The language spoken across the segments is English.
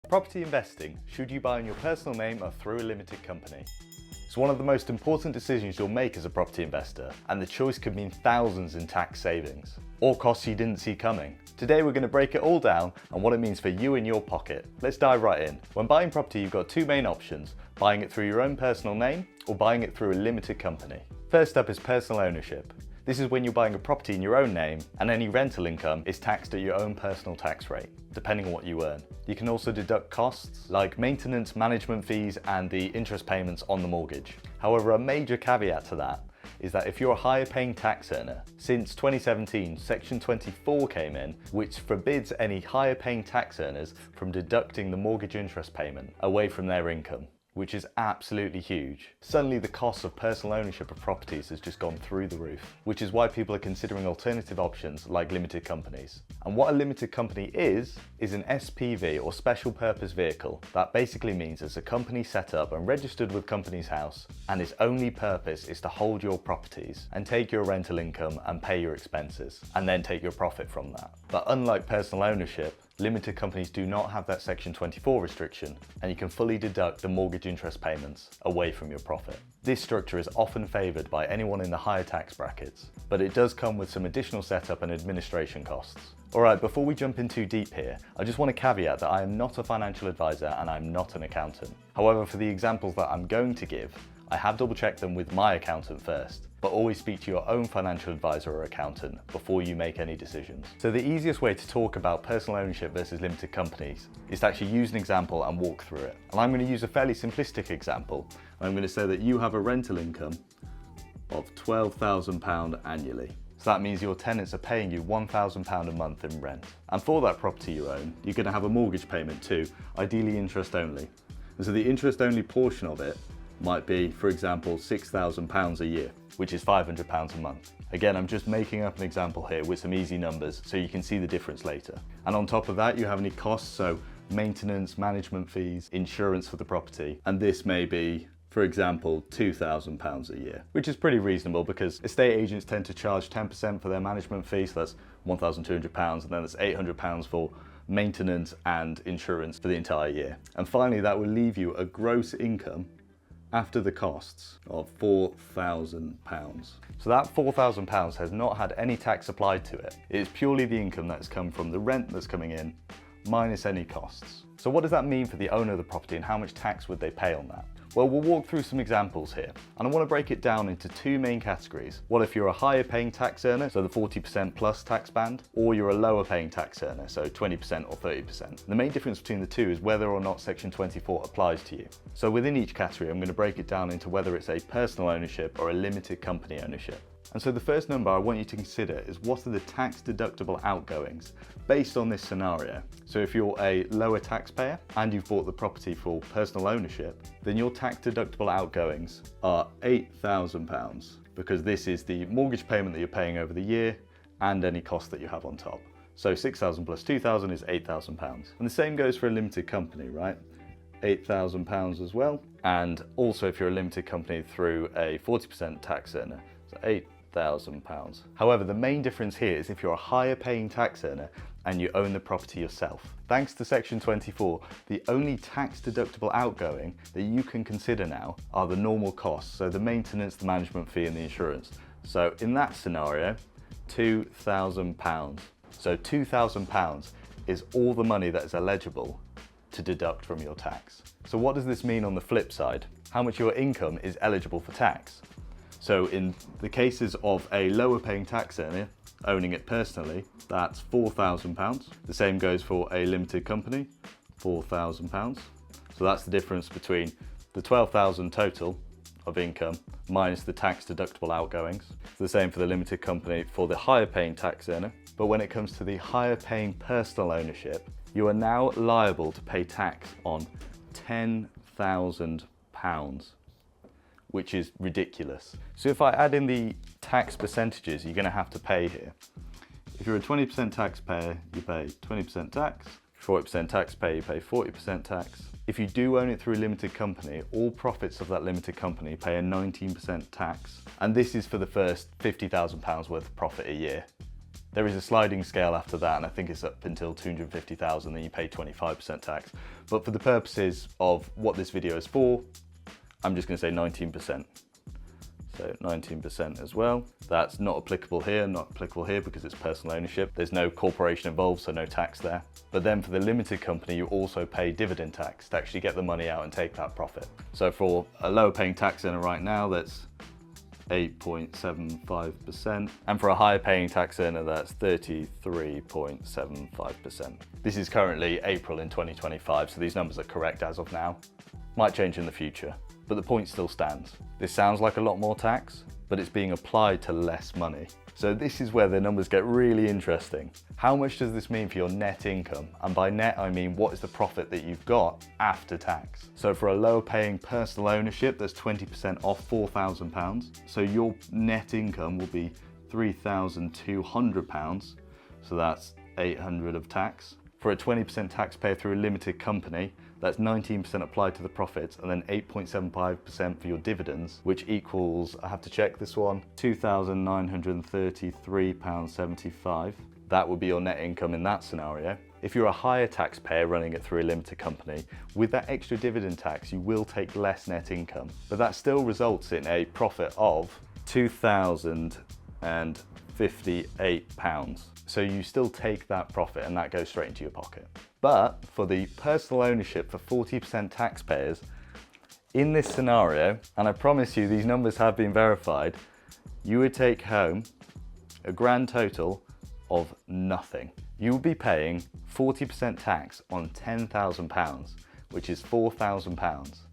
Property investing, should you buy in your personal name or through a limited company? It's one of the most important decisions you'll make as a property investor, and the choice could mean thousands in tax savings, or costs you didn't see coming. Today we're going to break it all down and what it means for you in your pocket. Let's dive right in. When buying property, you've got two main options: buying it through your own personal name or buying it through a limited company. First up is personal ownership. This is when you're buying a property in your own name and any rental income is taxed at your own personal tax rate, depending on what you earn. You can also deduct costs like maintenance, management fees, and the interest payments on the mortgage. However, a major caveat to that is that if you're a higher paying tax earner, since 2017, Section 24 came in, which forbids any higher paying tax earners from deducting the mortgage interest payment away from their income, which is absolutely huge. Suddenly the cost of personal ownership of properties has just gone through the roof, which is why people are considering alternative options like limited companies. And what a limited company is an SPV or special purpose vehicle. That basically means it's a company set up and registered with Companies House, and its only purpose is to hold your properties and take your rental income and pay your expenses, and then take your profit from that. But unlike personal ownership, limited companies do not have that Section 24 restriction, and you can fully deduct the mortgage interest payments away from your profit. This structure is often favoured by anyone in the higher tax brackets, but it does come with some additional setup and administration costs. Alright, before we jump in too deep here, I just want to caveat that I am not a financial advisor and I'm not an accountant. However, for the examples that I'm going to give, I have double checked them with my accountant first, but always speak to your own financial advisor or accountant before you make any decisions. So the easiest way to talk about personal ownership versus limited companies is to actually use an example and walk through it. And I'm going to use a fairly simplistic example. I'm going to say that you have a rental income of £12,000 annually. So that means your tenants are paying you £1,000 a month in rent. And for that property you own, you're going to have a mortgage payment too, ideally interest only. And so the interest only portion of it might be, for example, £6,000 a year, which is £500 a month. Again, I'm just making up an example here with some easy numbers so you can see the difference later. And on top of that, you have any costs, so maintenance, management fees, insurance for the property, and this may be, for example, £2,000 a year, which is pretty reasonable because estate agents tend to charge 10% for their management fee, so that's £1,200, and then there's £800 for maintenance and insurance for the entire year. And finally, that will leave you a gross income after the costs of £4,000. So that £4,000 has not had any tax applied to it. It is purely the income that's come from the rent that's coming in, minus any costs. So what does that mean for the owner of the property and how much tax would they pay on that? Well, we'll walk through some examples here, and I want to break it down into two main categories. What if you're a higher paying tax earner, so the 40% plus tax band, or you're a lower paying tax earner, so 20% or 30%. The main difference between the two is whether or not Section 24 applies to you. So within each category, I'm going to break it down into whether it's a personal ownership or a limited company ownership. And so the first number I want you to consider is what are the tax deductible outgoings based on this scenario. So if you're a lower taxpayer and you've bought the property for personal ownership, then your tax deductible outgoings are £8,000 because this is the mortgage payment that you're paying over the year and any cost that you have on top. So 6,000 plus 2,000 is £8,000. And the same goes for a limited company, right? £8,000 as well. And also if you're a limited company through a 40% tax earner, so £8,000. However, the main difference here is if you're a higher paying tax earner and you own the property yourself. Thanks to Section 24, the only tax deductible outgoing that you can consider now are the normal costs, so the maintenance, the management fee and the insurance. So in that scenario, £2,000. So £2,000 is all the money that is eligible to deduct from your tax. So what does this mean on the flip side? How much your income is eligible for tax? So in the cases of a lower paying tax earner owning it personally, that's £4,000. The same goes for a limited company, £4,000. So that's the difference between the 12,000 total of income minus the tax deductible outgoings. It's the same for the limited company for the higher paying tax earner. But when it comes to the higher paying personal ownership, you are now liable to pay tax on £10,000. Which is ridiculous. So if I add in the tax percentages you're going to have to pay here, if you're a 20% taxpayer, you pay 20% tax. If you're 40% taxpayer, you pay 40% tax. If you do own it through a limited company, all profits of that limited company pay a 19% tax. And this is for the first £50,000 worth of profit a year. There is a sliding scale after that, and I think it's up until 250,000, then you pay 25% tax. But for the purposes of what this video is for, I'm just going to say 19%. So 19% as well. That's not applicable here because it's personal ownership. There's no corporation involved, so no tax there. But then for the limited company, you also pay dividend tax to actually get the money out and take that profit. So for a lower paying tax earner right now, that's 8.75%, and for a higher paying tax earner, that's 33.75%. This is currently April in 2025, so these numbers are correct as of now. Might change in the future, but the point still stands. This sounds like a lot more tax, but it's being applied to less money. So this is where the numbers get really interesting. How much does this mean for your net income? And by net, I mean what is the profit that you've got after tax? So for a lower paying personal ownership, there's 20% off £4,000. So your net income will be £3,200. So that's 800 of tax. For a 20% taxpayer through a limited company, that's 19% applied to the profits and then 8.75% for your dividends, which equals, I have to check this one, £2,933.75. That would be your net income in that scenario. If you're a higher taxpayer running it through a limited company, with that extra dividend tax, you will take less net income, but that still results in a profit of £2,058. So you still take that profit and that goes straight into your pocket. But for the personal ownership for 40% taxpayers, in this scenario, and I promise you these numbers have been verified, you would take home a grand total of nothing. You will be paying 40% tax on £10,000, which is £4,000.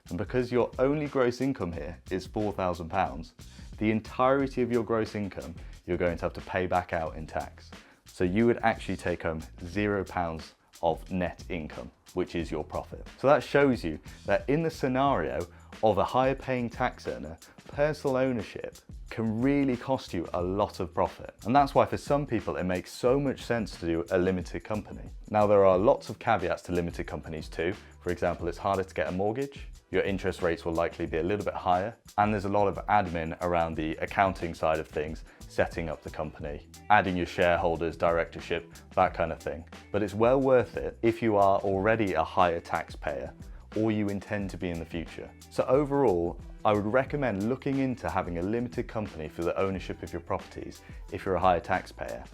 And because your only gross income here is £4,000, the entirety of your gross income you're going to have to pay back out in tax. So you would actually take home £0 of net income, which is your profit. So that shows you that in the scenario of a higher paying tax earner, personal ownership can really cost you a lot of profit. And that's why for some people it makes so much sense to do a limited company. Now there are lots of caveats to limited companies too. For example, it's harder to get a mortgage, your interest rates will likely be a little bit higher, and there's a lot of admin around the accounting side of things, setting up the company, adding your shareholders, directorship, that kind of thing. But it's well worth it if you are already a higher taxpayer or you intend to be in the future. So overall, I would recommend looking into having a limited company for the ownership of your properties if you're a higher taxpayer,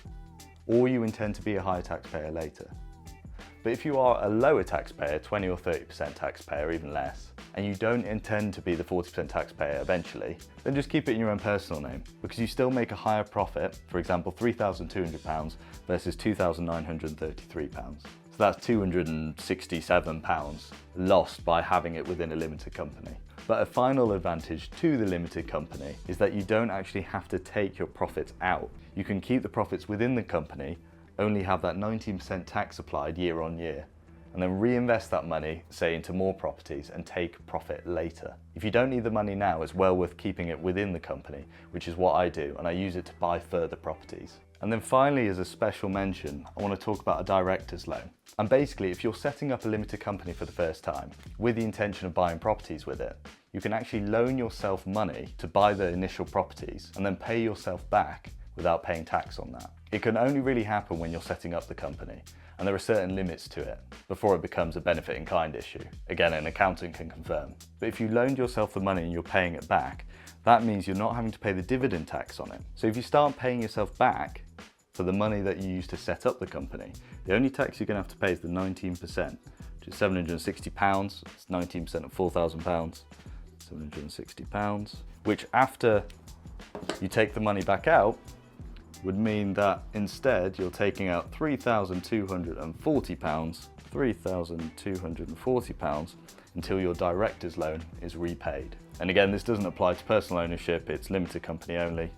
or you intend to be a higher taxpayer later. But if you are a lower taxpayer, 20 or 30% taxpayer, even less, and you don't intend to be the 40% taxpayer eventually, then just keep it in your own personal name, because you still make a higher profit, for example, £3,200 versus £2,933. So that's £267 lost by having it within a limited company. But a final advantage to the limited company is that you don't actually have to take your profits out. You can keep the profits within the company, only have that 19% tax applied year on year, and then reinvest that money, say, into more properties and take profit later. If you don't need the money now, it's well worth keeping it within the company, which is what I do, and I use it to buy further properties. And then finally, as a special mention, I want to talk about a director's loan. And basically, if you're setting up a limited company for the first time, with the intention of buying properties with it, you can actually loan yourself money to buy the initial properties and then pay yourself back without paying tax on that. It can only really happen when you're setting up the company, and there are certain limits to it before it becomes a benefit in kind issue. Again, an accountant can confirm. But if you loaned yourself the money and you're paying it back, that means you're not having to pay the dividend tax on it. So if you start paying yourself back for the money that you used to set up the company, the only tax you're going to have to pay is the 19%, which is £760. It's 19% of £4,000, £760, which after you take the money back out, would mean that instead you're taking out £3,240 until your director's loan is repaid. And again, this doesn't apply to personal ownership, it's limited company only,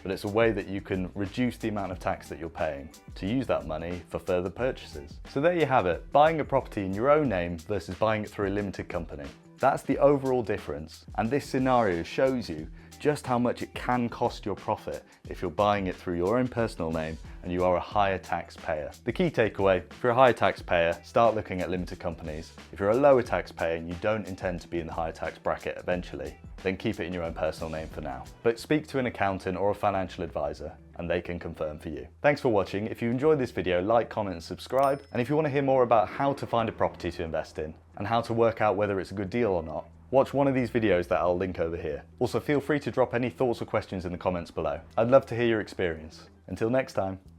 but it's a way that you can reduce the amount of tax that you're paying to use that money for further purchases. So there you have it, buying a property in your own name versus buying it through a limited company. That's the overall difference, and this scenario shows you just how much it can cost your profit if you're buying it through your own personal name and you are a higher taxpayer. The key takeaway, if you're a higher taxpayer, start looking at limited companies. If you're a lower taxpayer and you don't intend to be in the higher tax bracket eventually, then keep it in your own personal name for now. But speak to an accountant or a financial advisor and they can confirm for you. Thanks for watching. If you enjoyed this video, like, comment and subscribe. And if you want to hear more about how to find a property to invest in and how to work out whether it's a good deal or not, watch one of these videos that I'll link over here. Also, feel free to drop any thoughts or questions in the comments below. I'd love to hear your experience. Until next time.